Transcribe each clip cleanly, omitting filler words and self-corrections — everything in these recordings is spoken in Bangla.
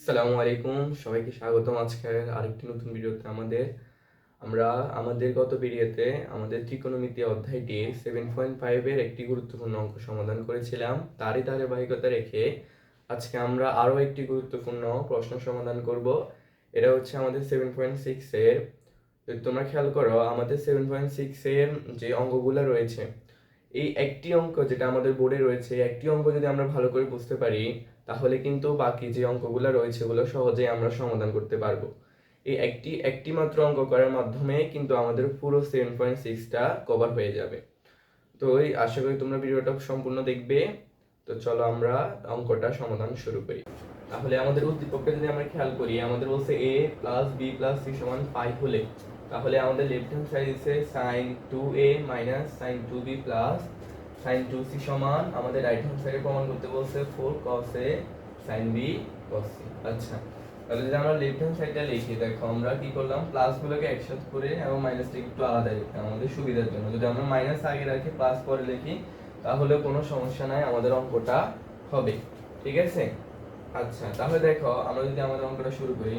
আসসালামু আলাইকুম, সবাইকে স্বাগতম আজকের আরেকটি নতুন ভিডিওতে। আমরা আমাদের গত ভিডিওতে আমাদের ত্রিকোণমিতি অধ্যায়টি 7.5 এর একটি গুরুত্বপূর্ণ অঙ্ক সমাধান করেছিলাম। তারই ধারাবাহিকতা রেখে আজকে আমরা আরও একটি গুরুত্বপূর্ণ প্রশ্ন সমাধান করব। এটা হচ্ছে আমাদের 7.6 এর। যদি তোমরা খেয়াল করো, আমাদের 7.6 এর যে অঙ্কগুলো রয়েছে, এই একটি অঙ্ক যেটা আমাদের বোর্ডে রয়েছে, একটি অঙ্ক যদি আমরা ভালো করে বুঝতে পারি, তাহলে কিন্তু বাকি যে অঙ্কগুলো রয়েছে ওগুলো সহজেই আমরা সমাধান করতে পারবো। এই একটি মাত্র অঙ্ক করার মাধ্যমে কিন্তু আমাদের পুরো 7.6টা কভার হয়ে যাবে। তো আশা করি তোমরা ভিডিওটা সম্পূর্ণ দেখবে। তো চলো আমরা অঙ্কটা সমাধান শুরু করি। তাহলে আমাদের উদ্দীপকটা যদি আমরা খেয়াল করি, আমাদের বলছে a plus b plus c সমান 5 হলে, তাহলে আমাদের লেফট হ্যান্ড সাইড আছে sin 2a minus sin 2b plus sin 2c সমান, আমাদের রাইট হ্যান্ড সাইডে প্রমাণ করতে বলছে 4 cos a sin b cos c। আচ্ছা, তাহলে যদি আমরা লেফট হ্যান্ড সাইডটা লিখি, দেখো আমরা কি করলাম, প্লাস গুলোকে একসাথে করে এবং মাইনাসটা একটু আলাদা লিখলাম আমাদের সুবিধার জন্য। যদি আমরা মাইনাস আগে রাখি প্লাস পরে লিখি তাহলে কোনো সমস্যা নাই, আমাদের অঙ্কটা হবে। ঠিক আছে? আচ্ছা, তাহলে দেখো আমরা যদি আমাদের অঙ্কটা শুরু করি,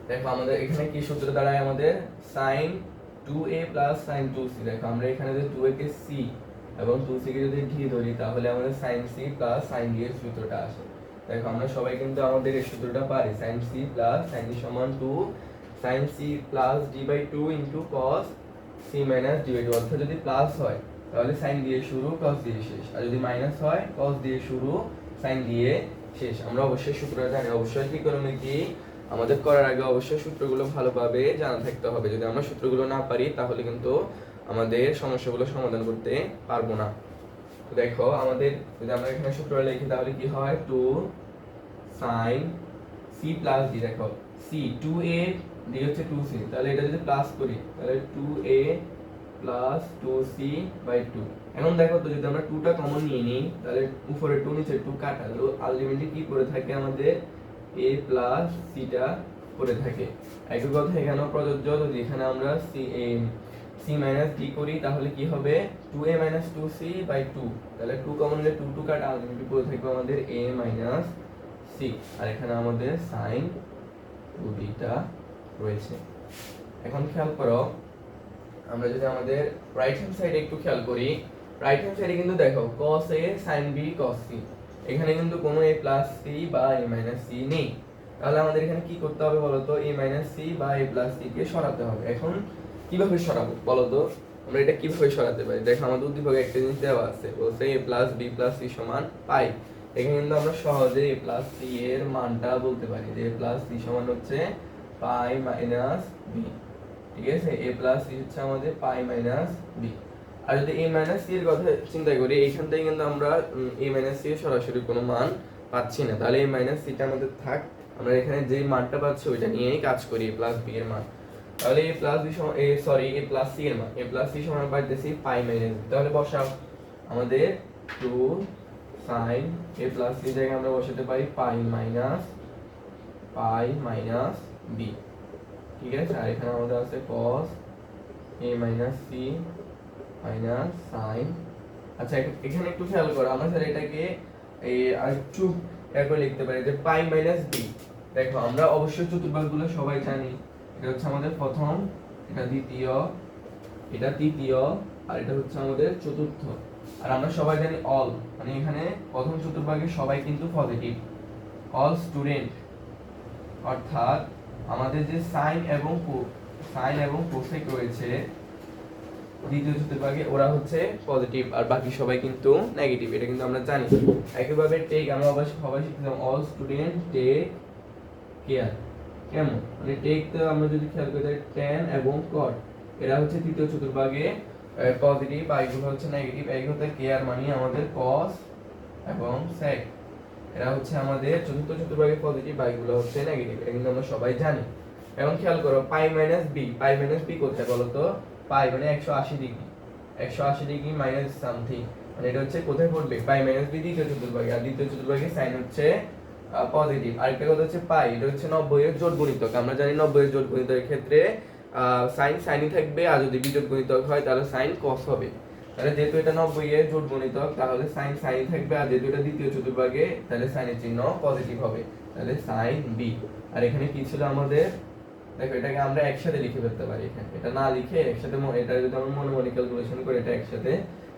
দেখো আমাদের এখানে কি সূত্র দাঁড়ায়, আমাদের sin 2a plus sin 2c। দেখো আমরা এখানে যদি 2a কে c এবং 2c কে যদি d ধরি, তাহলে আমাদের sin c plus sin d এর সূত্রটা আসে। দেখো আমরা সবাই কিন্তু আমাদের এই সূত্রটা পারি, sin c plus sin d সমান 2 sin c প্লাস d by 2 into cos c minus d by 2। অর্থাৎ যদি প্লাস হয় তাহলে sin দিয়ে শুরু cos দিয়ে শেষ, আর যদি মাইনাস হয় cos দিয়ে শুরু sin দিয়ে শেষ। আমরা অবশ্যই সূত্রটা জানি, অবশ্যই ত্রিকোণমিতি আমাদের করার আগে অবশ্যই সূত্রগুলো ভালোভাবে জানা থাকতে হবে। যদি আমরা সূত্রগুলো না পারি তাহলে কিন্তু আমাদের সমস্যাগুলো সমাধান করতে পারবো না। দেখো আমাদের যদি আমরা এখানে সূত্রটা লিখি তাহলে কি হয়, 2 sin c প্লাস d। দেখো c 2a d হচ্ছে 2c, তাহলে এটা যদি প্লাস করি তাহলে 2a প্লাস 2c বাই 2। এখন দেখো তো, যদি আমরা 2টা কমন নিয়ে নিই তাহলে উপরে 2 নিচে 2 কাটালো, আলটিমেটলি কি করে থাকে আমাদের a প্লাস c টা করে থাকে। একই কথা এখানেও প্রযোজ্য। যদি এখানে আমরা c মাইনাস d করি তাহলে কি হবে, 2a মাইনাস 2c বাই 2। তাহলে 2 কমন নিলে 2 2 কাটা, আলটিমেটলি পুরো থাকবে আমাদের a মাইনাস c। আর এখানে আমাদের sin 2b টা রয়েছে। এখন খেয়াল করো, আমরা যদি আমাদের রাইট হ্যান্ড সাইডে একটু খেয়াল করি, রাইট হ্যান্ড সাইডে কিন্তু দেখো cos a sin b cos c, এখানে কিন্তু কোনো a প্লাস c বা a মাইনাস c নেই। তাহলে আমাদের এখানে কি করতে হবে বলতো, a মাইনাস c বা a প্লাস c কে সরাতে হবে। এখন কিভাবে সরাবো বলতো, আমরা এটা কিভাবে সরাতে পারি? দেখো আমাদের উদ্দীপকে একটা জিনিস দেওয়া আছে, বলছে a plus b plus c সমান পাই। এখানে কিন্তু আমরা সহজে a প্লাস c এর মানটা বলতে পারি যে a প্লাস c সমান হচ্ছে পাই মাইনাস b। ঠিক আছে, a প্লাস c হচ্ছে আমাদের পাই মাইনাস b। আর যদি a মাইনাস c এর কথা চিন্তা করি, এইখান থেকে কিন্তু আমরা a মাইনাস c এর সরাসরি কোনো মান পাচ্ছি না, তাহলে a মাইনাস c টা আমাদের থাক। আমরা এখানে যে মানটা পাচ্ছি ওইটা নিয়েই কাজ করি, a প্লাস b এর মান। তাহলে a প্লাস b সমান a প্লাস c এর মান, a প্লাস c সমান পাইতেছি পাই মাইনাস b। তাহলে বসাও আমাদের 2 sin a প্লাস c জায়গায় আমরা বসাতে পারি পাই মাইনাস b। ঠিক আছে, আর এখানে আমাদের আছে cos a minus c minus sin। আচ্ছা, এখানে একটু খেয়াল করো, আমরা স্যার এটাকে এই আরেকটু এরপর লিখতে পারি যে পাই মাইনাস b। দেখো আমরা অবশ্যই চতুর্ভাগগুলো সবাই জানি, এটা হচ্ছে আমাদের প্রথম, এটা দ্বিতীয়, এটা তৃতীয়, আর এটা হচ্ছে আমাদের চতুর্থ। আর আমরা সবাই জানি অল, মানে এখানে প্রথম চতুর্ভাগে সবাই কিন্তু পজিটিভ, অল স্টুডেন্ট। অর্থাৎ আমাদের যে সাইন এবং কোসেক রয়েছে দ্বিতীয় চতুর্ভাগে, ওরা হচ্ছে পজিটিভ আর বাকি সবাই কিন্তু নেগেটিভ, এটা কিন্তু আমরা জানি। একইভাবে টেক, আমরা অবশ্যই সবাই শিখলাম অল স্টুডেন্ট টেক কেয়ার। কেমন, মানে টেক তো আমরা যদি খেয়াল করি টেন এবং কট, এরা হচ্ছে তৃতীয় চতুর্ভাগে পজিটিভ আর এগুলো হচ্ছে নেগেটিভ। একইভাবে কেয়ার মানে আমাদের কস এবং সেক, এরা হচ্ছে আমাদের চতুর্থ চতুর্ভাগে পজিটিভ আর এগুলো হচ্ছে নেগেটিভ, এটা কিন্তু আমরা সবাই জানি। এখন খেয়াল করো পাই মাইনাস বি কোথায় বলো তো, পাই মানে 180 ডিগ্রি, 180 ডিগ্রি মাইনাস সামথিং, মানে এটা হচ্ছে কোথায় পড়বে, পাই মাইনাস বি দ্বিতীয় চতুর্ভাগে, আর দ্বিতীয় চতুর্ভাগে সাইন হচ্ছে পজিটিভ। আরেকটা কথা হচ্ছে পাই, এটা হচ্ছে 90 এর জোড় গুণিতক। আমরা জানি 90 এর জোড় গুণিতকের ক্ষেত্রে সাইনই থাকবে, আর যদি বিজোড় গুণিতক হয় তাহলে সাইন কস হবে। তাহলে যেহেতু এটা 90 এর জোট গুণিতক তাহলে সাইন সাইন থাকবে, আর যেহেতু এটা দ্বিতীয় চতুর্ভাগে তাহলে সাইনের চিহ্ন পজিটিভ হবে, তাহলে সাইন বি। আর এখানে কি ছিল আমাদের, দেখো এটাকে আমরা একসাথে লিখে ফেলতে পারি, এখানে এটা না লিখে একসাথে এটা যদি আমরা মনে ক্যালকুলেশন করে এটা একসাথে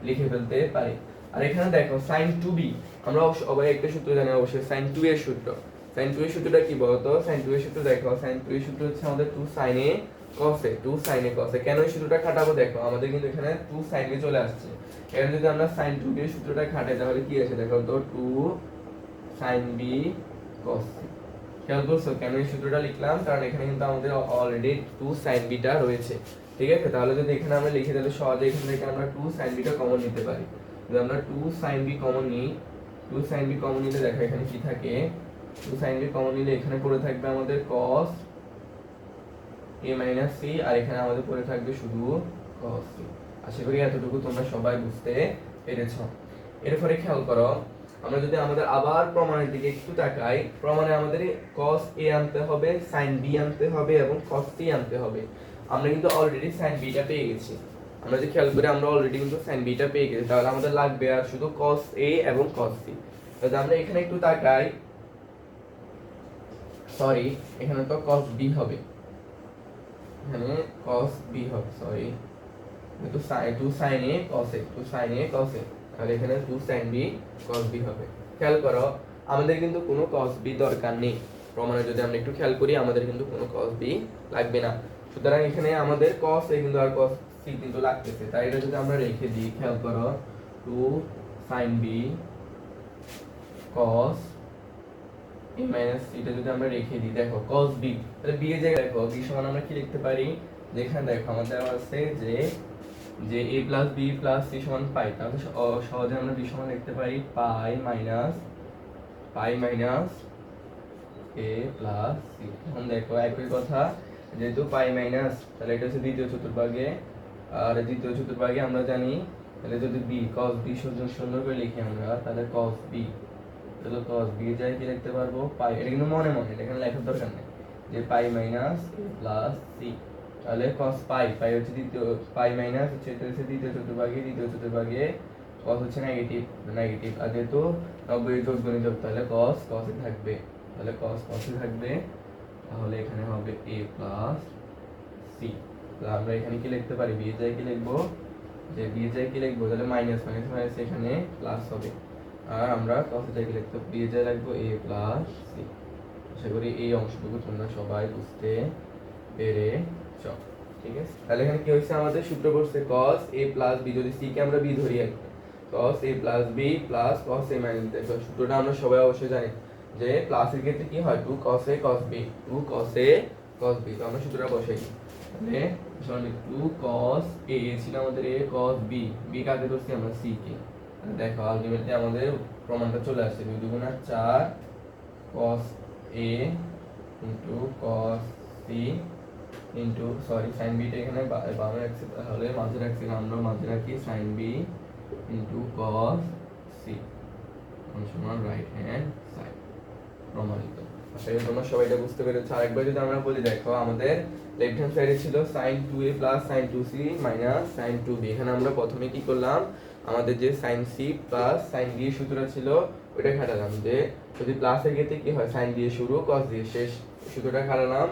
লিখে ফেলতে পারি। আর এখানে দেখো sin 2b, আমরা সবাই একটা সূত্র জানি অবশ্যই sin 2 এর সূত্র। sin 2 এর সূত্রটা কি বলতো, sin 2 এর সূত্র দেখো, sin 2 এর সূত্র হচ্ছে আমাদের 2 sin a cos a, 2 sin a cos a। কেন এই সূত্রটা খাটাবো, দেখো আমাদের কিন্তু এখানে 2 sin b চলে আসছে, এখানে যদি আমরা sin 2 এর সূত্রটা খাটাই তাহলে কি আসে দেখো তো, 2 sin b cos c। খেয়াল করছো কেন এই সূত্রটা লিখলাম, কারণ এখানে কিন্তু আমাদের অলরেডি 2 sin b টা রয়েছে, ঠিক আছে। তাহলে যদি এখানে আমরা লিখে দিলে সহজে এখান থেকে আমরা 2 sin b টা কমন নিতে পারি। যদি আমরা 2 sin b কমন নিই, 2 sin b কমন নিলে দেখো এখানে কি থাকে, 2 sin b কমন নিলে এখানে পড়ে থাকবে আমাদের cos a - c, আর এখানে আমাদের পড়ে থাকবে শুধু cos c। আশা করি এতটুকু তোমরা সবাই বুঝতে পেরেছো। এরপরে খেয়াল করো, আমরা যদি আমাদের আবার প্রমাণের দিকে একটু তাকাই, প্রমাণে আমাদের cos a আনতে হবে, sin b আনতে হবে এবং cos c আনতে হবে। আমরা কিন্তু অলরেডি sin b টা পেয়ে গেছি, আমরা যদি খেয়াল করি আমরা অলরেডি কিন্তু sin b টা পেয়ে গেছি, তাহলে আমাদের লাগবে আর শুধু cos a এবং cos c। যদি আমরা এখানে একটু তাকাই, সরি এখানে তো cos b হবে, এখানে cos b হবে, সরি কিন্তু 2 sin a cos a, 2 sin a cos a, তাহলে এখানে 2 sin b cos b হবে। খেয়াল করো আমাদের কিন্তু কোনো cos b দরকার নেই, প্রমাণে যদি আমরা একটু খেয়াল করি আমাদের কিন্তু কোনো cos b লাগবে না, সুতরাং এখানে আমাদের cos a কিন্তু আর cos c কিন্তু লাগতেছে, তাই এটা যদি আমরা রেখে দিই, খেয়াল করো 2 sin b cos a - c এটা যদি আমরা রেখে দিই, দেখো cos b, তাহলে b এর জায়গায় দেখো b সমান আমরা কি লিখতে পারি, যেখানে দেখো আমাদের আছে যে a plus b plus c সমান পাই, তাহলে সহজে আমরা b সমান লিখতে পারি পাই মাইনাস a plus c। এখন দেখো একই কথা, যেহেতু পাই মাইনাস তাহলে এটা হচ্ছে দ্বিতীয় চতুর্ভাগে, আর দ্বিতীয় চতুর্ভাগে আমরা জানি, তাহলে যদি b cos b সুন্দর করে লিখি আমরা, তাহলে cos b, তাহলে cos b এর জায়গায় কি লিখতে পারবো পাই, এটা কিন্তু মনে এখানে লেখার দরকার নেই, যে পাই মাইনাস a plus c। তাহলে cos পাই হচ্ছে দ্বিতীয়, পাই মাইনাস হচ্ছে এটা হচ্ছে দ্বিতীয় চতুর্ভাগে cos হচ্ছে নেগেটিভ, আর যেহেতু 90 এর যোগ গুণিতক তাহলে cos এ থাকবে, তাহলে cos এ থাকবে, তাহলে এখানে হবে a plus c। তাহলে আমরা এখানে কি লিখতে পারি, b এর জায়গায় কি লিখবো, যে b এর জায়গায় কি লিখবো, তাহলে মাইনাস এখানে প্লাস হবে, আর আমরা cos এর জায়গায় লিখতে b এর জায়গায় লিখবো a plus c। আশা করি এই অংশটুকু তোমরা সবাই বুঝতে পেরেছ, ঠিক আছে। তাহলে এখানে কি হচ্ছে, আমাদের সূত্র পড়ছে cos a plus b, যদি c কে আমরা b ধরি, cos a plus b plus cos a minus, দেখো সূত্রটা আমরা সবাই অবশ্যই জানি যে প্লাসের ক্ষেত্রে কি হয় 2 cos a cos b, 2 cos a cos b। তো আমরা সূত্রটা বসাই দিই, তাহলে সমান 2 cos a ছিল আমাদের a cos b, b কাকে ধরছি আমরা c কে, দেখো আলটিমেটলি আমাদের প্রমাণটা চলে আসছে 2 2 4 cos a into cos c into sorry sin b টা এখানে বামে রাখছি, তাহলে মাঝে রাখছি, আমরা মাঝে রাখি sin b into cos c সমান রাইট হ্যান্ড সাইড, প্রমাণিত। আশা করি তোমরা সবাই এটা বুঝতে পেরেছো। আরেকবার যদি আমরা বলি, দেখো আমাদের লেফট হ্যান্ড সাইডে ছিল sin 2a plus sin 2c minus sin 2b, এখানে আমরা প্রথমে কি করলাম, আমাদের যে sin c plus sin b এর সূত্র ছিল ওইটা খাটালাম, যে যদি প্লাসের ক্ষেত্রে কি হয় sin দিয়ে শুরু cos দিয়ে শেষ, সূত্রটা খাটালাম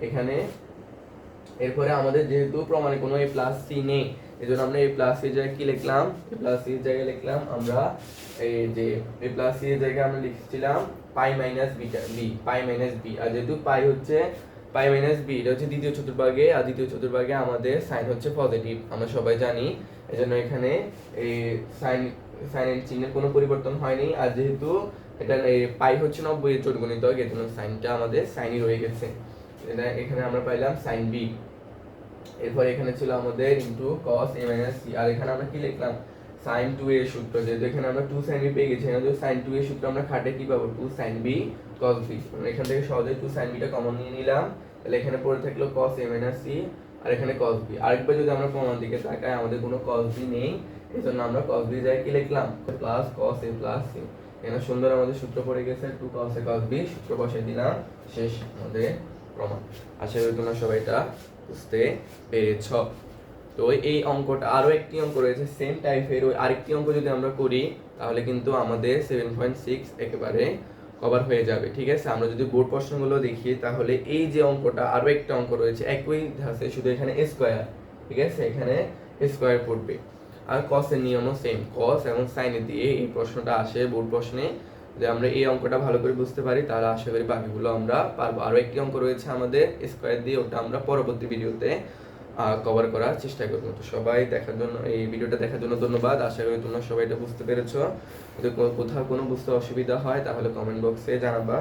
এখানে। এরপরে আমাদের যেহেতু প্রমাণে কোনো a plus c নেই, এজন্য আমরা a plus c এর জায়গায় কি লিখলাম, a plus c এর জায়গায় লিখলাম আমরা এই যে a plus c এর জায়গায় আমরা লিখছিলাম পাই মাইনাস বিটা b, পাই মাইনাস b, আর যেহেতু পাই হচ্ছে পাই মাইনাস b এটা হচ্ছে দ্বিতীয় চতুর্ভাগে, আর দ্বিতীয় চতুর্ভাগে আমাদের সাইন হচ্ছে পজিটিভ, আমরা সবাই জানি, এজন্য এখানে এই সাইনের চিহ্নের কোনো পরিবর্তন হয়নি, আর যেহেতু এটা পাই হচ্ছে 90 এর জোড় গুণিতক, এর জন্য সাইনটা আমাদের সাইনই রয়ে গেছে, এটা এখানে আমরা পাইলাম sin b। এরপর এখানে ছিল আমাদের ইনটু cos a - c, আর এখানে আমরা কি লিখলাম sin 2a এর সূত্র, যেহেতু এখানে আমরা 2 sin b পেয়ে গেছি, এখানে যদি sin 2 এর সূত্র আমরা খাটে কি পাবো 2 sin b cos b, আমরা এখান থেকে সহজেই 2 sin b টা কমন নিয়ে নিলাম, তাহলে এখানে পড়ে থাকলো cos a - c, আর এখানে cos b। আরেকবার যদি আমরা প্রমাণ দিকে তাকাই, আমাদের কোনো cos b নেই, এজন্য আমরা cos b জায়গায় কি লিখলাম plus cos a plus c, এখানে সুন্দর আমাদের সূত্র পড়ে গেছে 2 cos a cos b, সূত্র বসাই দিলাম, শেষ আমাদের প্রমাণ। আশা করি তোমরা সবাই এটা বুঝতে পেরেছ। তো এই অঙ্কটা আরও একটি অঙ্ক রয়েছে সেম টাইপের, ওই আরেকটি অঙ্ক যদি আমরা করি তাহলে কিন্তু আমাদের 7.6 একেবারে কভার হয়ে যাবে। ঠিক আছে, আমরা যদি বোর্ড প্রশ্নগুলো দেখি তাহলে এই যে অঙ্কটা আরও একটা অঙ্ক রয়েছে একই ধাঁচে, শুধু এখানে স্কোয়ার। ঠিক আছে, এখানে স্কোয়ার পড়বে। আর কসের নিয়মও সেম, কস এবং সাইনে দিয়ে এই প্রশ্নটা আসে বোর্ড প্রশ্নে। যদি আমরা এই অঙ্কটা ভালো করে বুঝতে পারি তাহলে আশা করি বাকিগুলো আমরা পারবো। আরও একটি অঙ্ক রয়েছে আমাদের স্কোয়ার দিয়ে, ওটা আমরা পরবর্তী ভিডিওতে কভার করার চেষ্টা করবো। তো সবাই দেখার জন্য, এই ভিডিওটা দেখার জন্য ধন্যবাদ। আশা করি তোমরা সবাই এটা বুঝতে পেরেছো। যদি কোথাও কোনো বুঝতে অসুবিধা হয় তাহলে কমেন্ট বক্সে জানাবা।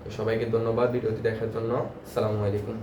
তো সবাইকে ধন্যবাদ ভিডিওটি দেখার জন্য। আসসালামু আলাইকুম।